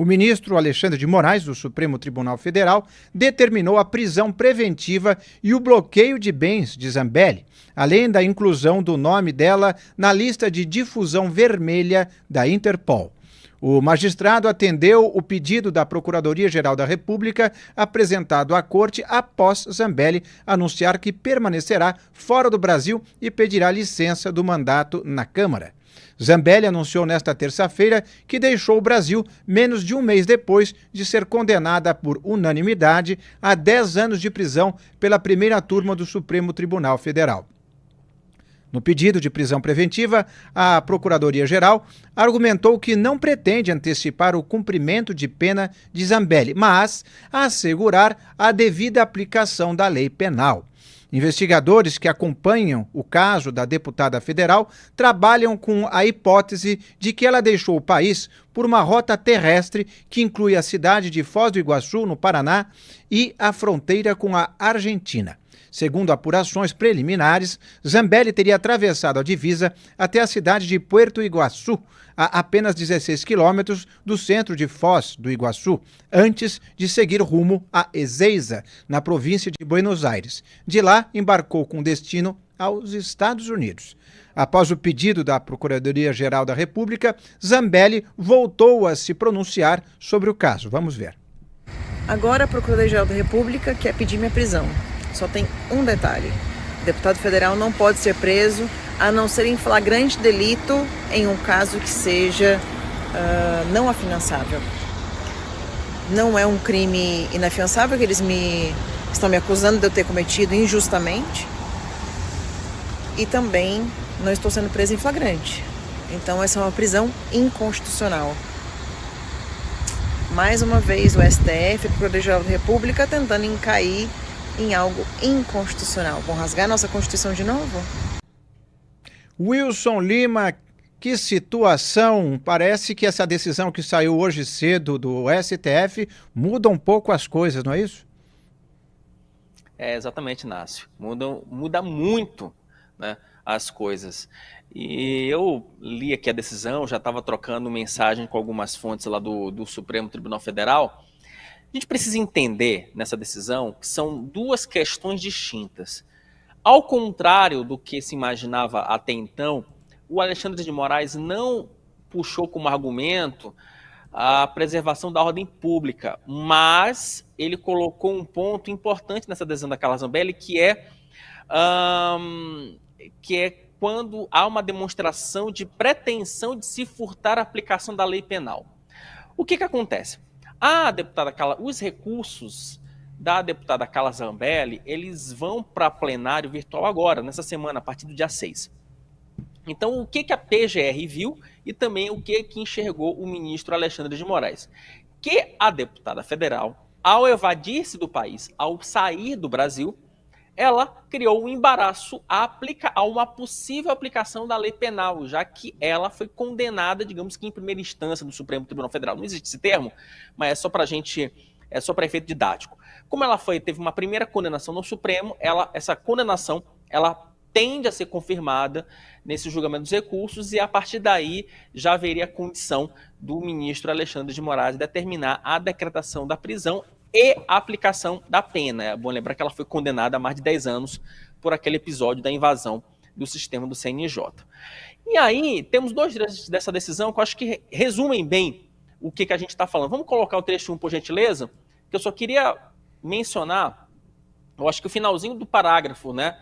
O ministro Alexandre de Moraes, do Supremo Tribunal Federal, determinou a prisão preventiva e o bloqueio de bens de Zambelli, além da inclusão do nome dela na lista de difusão vermelha da Interpol. O magistrado atendeu o pedido da Procuradoria-Geral da República apresentado à Corte após Zambelli anunciar que permanecerá fora do Brasil e pedirá licença do mandato na Câmara. Zambelli anunciou nesta terça-feira que deixou o Brasil menos de um mês depois de ser condenada por unanimidade a 10 anos de prisão pela primeira turma do Supremo Tribunal Federal. No pedido de prisão preventiva, a Procuradoria-Geral argumentou que não pretende antecipar o cumprimento de pena de Zambelli, mas assegurar a devida aplicação da lei penal. Investigadores que acompanham o caso da deputada federal trabalham com a hipótese de que ela deixou o país por uma rota terrestre que inclui a cidade de Foz do Iguaçu, no Paraná, e a fronteira com a Argentina. Segundo apurações preliminares, Zambelli teria atravessado a divisa até a cidade de Puerto Iguaçu, a apenas 16 quilômetros do centro de Foz do Iguaçu, antes de seguir rumo a Ezeiza, na província de Buenos Aires. De lá, embarcou com destino aos Estados Unidos. Após o pedido da Procuradoria-Geral da República, Zambelli voltou a se pronunciar sobre o caso. Vamos ver. Agora a Procuradoria-Geral da República quer pedir minha prisão. Só tem um detalhe: o deputado federal não pode ser preso a não ser em flagrante delito em um caso que seja não afiançável. Não é um crime inafiançável que eles estão me acusando de eu ter cometido injustamente, e também não estou sendo presa em flagrante. Então essa é uma prisão inconstitucional. Mais uma vez o STF, a Procuradoria-Geral da República, tentando encair em algo inconstitucional. Vão rasgar nossa Constituição de novo? Wilson Lima, que situação! Parece que essa decisão que saiu hoje cedo do STF muda um pouco as coisas, não é isso? É, exatamente, Inácio. Muda muito, né, as coisas. E eu li aqui a decisão, já estava trocando mensagem com algumas fontes lá do Supremo Tribunal Federal. A gente precisa entender nessa decisão que são duas questões distintas. Ao contrário do que se imaginava até então, o Alexandre de Moraes não puxou como argumento a preservação da ordem pública, mas ele colocou um ponto importante nessa decisão da Carla Zambelli, que é quando há uma demonstração de pretensão de se furtar a aplicação da lei penal. O que acontece? Os recursos da deputada Carla Zambelli, eles vão para plenário virtual agora, nessa semana, a partir do dia 6. Então, o que a PGR viu e também o que enxergou o ministro Alexandre de Moraes? Que a deputada federal, ao evadir-se do país, ao sair do Brasil, ela criou um embaraço a uma possível aplicação da lei penal, já que ela foi condenada, digamos que em primeira instância do Supremo Tribunal Federal. Não existe esse termo, mas é só para efeito didático. Como ela teve uma primeira condenação no Supremo, essa condenação tende a ser confirmada nesse julgamento dos recursos, e a partir daí já haveria a condição do ministro Alexandre de Moraes determinar a decretação da prisão e a aplicação da pena. É bom lembrar que ela foi condenada a mais de 10 anos por aquele episódio da invasão do sistema do CNJ. E aí, temos dois trechos dessa decisão que eu acho que resumem bem o que a gente está falando. Vamos colocar o trecho 1, por gentileza? Que eu só queria mencionar, eu acho que o finalzinho do parágrafo, né?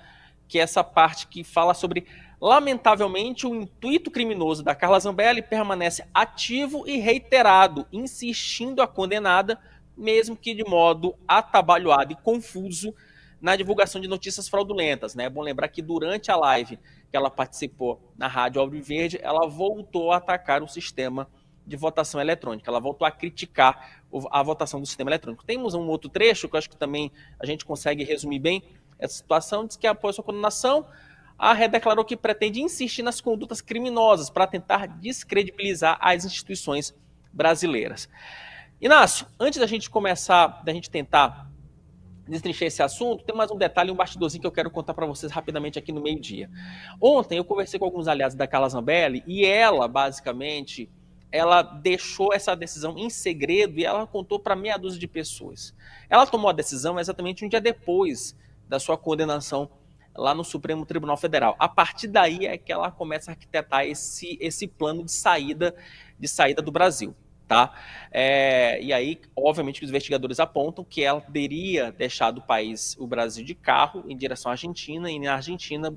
Que é essa parte que fala sobre: lamentavelmente, o intuito criminoso da Carla Zambelli permanece ativo e reiterado, insistindo a condenada, mesmo que de modo atabalhoado e confuso, na divulgação de notícias fraudulentas, né? É bom lembrar que durante a live que ela participou na Rádio Alviverde, ela voltou a atacar o sistema de votação eletrônica, ela voltou a criticar a votação do sistema eletrônico. Temos um outro trecho que eu acho que também a gente consegue resumir bem essa situação. Diz que após sua condenação, a Ré declarou que pretende insistir nas condutas criminosas para tentar descredibilizar as instituições brasileiras. Inácio, antes da gente tentar destrinchar esse assunto, tem mais um detalhe, um bastidorzinho que eu quero contar para vocês rapidamente aqui no meio-dia. Ontem eu conversei com alguns aliados da Carla Zambelli e ela, basicamente, ela deixou essa decisão em segredo e ela contou para meia dúzia de pessoas. Ela tomou a decisão exatamente um dia depois da sua condenação lá no Supremo Tribunal Federal. A partir daí é que ela começa a arquitetar esse plano de saída do Brasil. Tá? E aí, obviamente, os investigadores apontam que ela teria deixado o Brasil de carro em direção à Argentina e na Argentina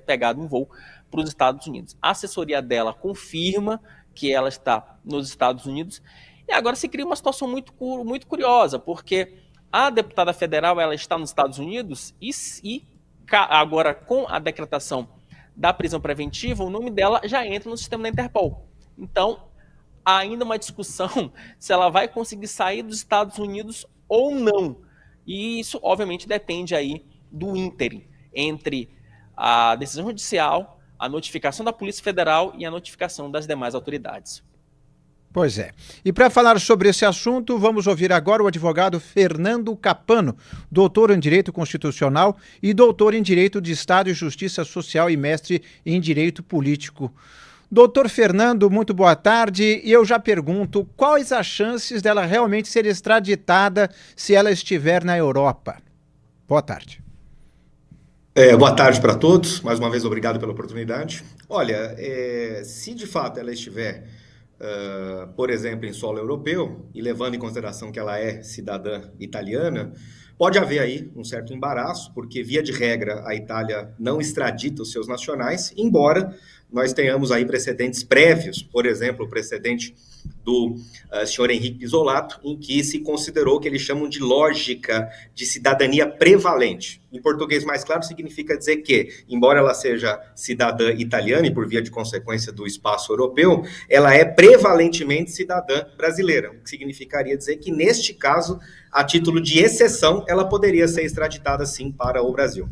pegado um voo para os Estados Unidos. A assessoria dela confirma que ela está nos Estados Unidos e agora se cria uma situação muito curiosa, porque a deputada federal ela está nos Estados Unidos e agora com a decretação da prisão preventiva, o nome dela já entra no sistema da Interpol. Então, há ainda uma discussão se ela vai conseguir sair dos Estados Unidos ou não. E isso, obviamente, depende aí do ínterim entre a decisão judicial, a notificação da Polícia Federal e a notificação das demais autoridades. Pois é. E para falar sobre esse assunto, vamos ouvir agora o advogado Fernando Capano, doutor em Direito Constitucional e doutor em Direito de Estado e Justiça Social e mestre em Direito Político. Doutor Fernando, muito boa tarde. E eu já pergunto, quais as chances dela realmente ser extraditada se ela estiver na Europa? Boa tarde. Boa tarde para todos. Mais uma vez, obrigado pela oportunidade. Olha, se de fato ela estiver, por exemplo, em solo europeu, e levando em consideração que ela é cidadã italiana, pode haver aí um certo embaraço, porque, via de regra, a Itália não extradita os seus nacionais, embora nós tenhamos aí precedentes prévios, por exemplo, o precedente do senhor Henrique Pisolato, em que se considerou o que eles chamam de lógica de cidadania prevalente. Em português mais claro, significa dizer que, embora ela seja cidadã italiana e por via de consequência do espaço europeu, ela é prevalentemente cidadã brasileira, o que significaria dizer que, neste caso, a título de exceção, ela poderia ser extraditada, sim, para o Brasil.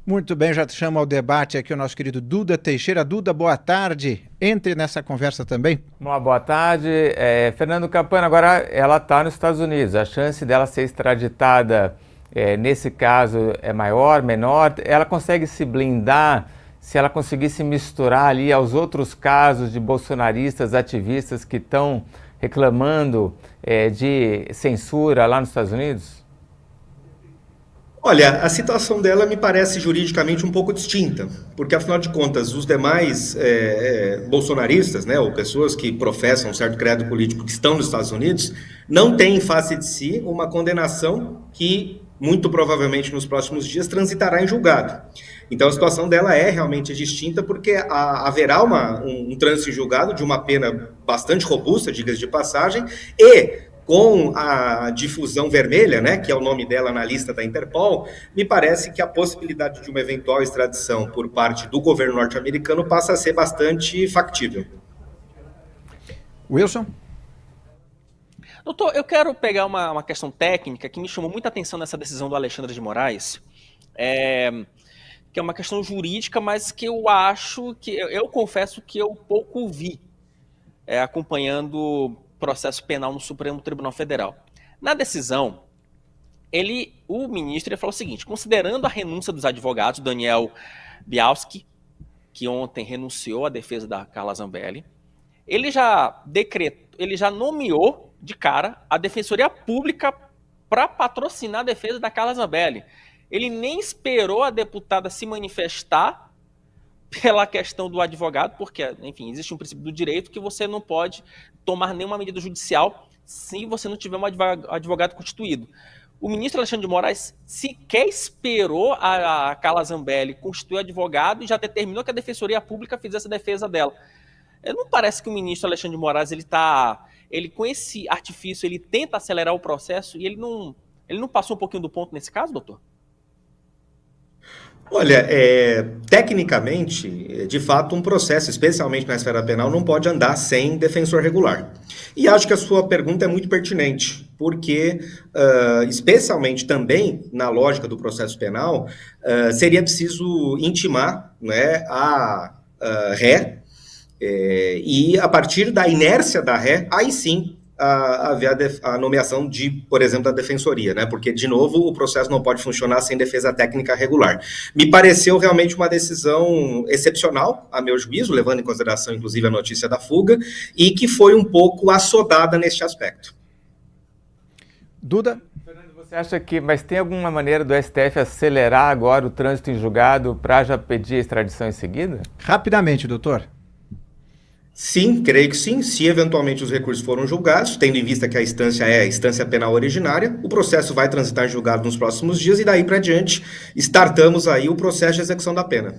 Muito bem, já te chamo ao debate aqui o nosso querido Duda Teixeira. Duda, boa tarde. Entre nessa conversa também. Uma boa tarde. Fernando Capano, agora ela está nos Estados Unidos. A chance dela ser extraditada, nesse caso, é maior, menor? Ela consegue se blindar se ela conseguir se misturar ali aos outros casos de bolsonaristas, ativistas que estão reclamando de censura lá nos Estados Unidos? Olha, a situação dela me parece juridicamente um pouco distinta, porque, afinal de contas, os demais bolsonaristas, né, ou pessoas que professam um certo credo político que estão nos Estados Unidos, não têm em face de si uma condenação que, muito provavelmente, nos próximos dias, transitará em julgado. Então, a situação dela é realmente distinta, porque haverá um trânsito em julgado de uma pena bastante robusta, diga-se de passagem, e com a difusão vermelha, né, que é o nome dela na lista da Interpol, me parece que a possibilidade de uma eventual extradição por parte do governo norte-americano passa a ser bastante factível. Wilson? Doutor, eu quero pegar uma questão técnica que me chamou muita atenção nessa decisão do Alexandre de Moraes, que é uma questão jurídica, mas que eu acho que, eu confesso que eu pouco vi acompanhando processo penal no Supremo Tribunal Federal. Na decisão, o ministro falou o seguinte: considerando a renúncia dos advogados, Daniel Bialski, que ontem renunciou à defesa da Carla Zambelli, ele já nomeou de cara a Defensoria Pública para patrocinar a defesa da Carla Zambelli. Ele nem esperou a deputada se manifestar pela questão do advogado, porque, enfim, existe um princípio do direito que você não pode tomar nenhuma medida judicial se você não tiver um advogado constituído. O ministro Alexandre de Moraes sequer esperou a Carla Zambelli constituir advogado e já determinou que a Defensoria Pública fizesse a defesa dela. Não parece que o ministro Alexandre de Moraes, ele com esse artifício, ele tenta acelerar o processo e ele não passou um pouquinho do ponto nesse caso, doutor? Olha, tecnicamente, de fato, um processo, especialmente na esfera penal, não pode andar sem defensor regular. E acho que a sua pergunta é muito pertinente, porque, especialmente também na lógica do processo penal, seria preciso intimar, né, a ré, e a partir da inércia da ré, aí sim haver a nomeação de, por exemplo, da defensoria, né? Porque, de novo, o processo não pode funcionar sem defesa técnica regular. Me pareceu realmente uma decisão excepcional, a meu juízo, levando em consideração, inclusive, a notícia da fuga, e que foi um pouco assodada neste aspecto. Duda? Fernando, você acha que, mas tem alguma maneira do STF acelerar agora o trânsito em julgado para já pedir a extradição em seguida? Rapidamente, doutor. Sim, creio que sim. Se eventualmente os recursos foram julgados, tendo em vista que a instância é a instância penal originária, o processo vai transitar em julgado nos próximos dias e daí para diante startamos aí o processo de execução da pena.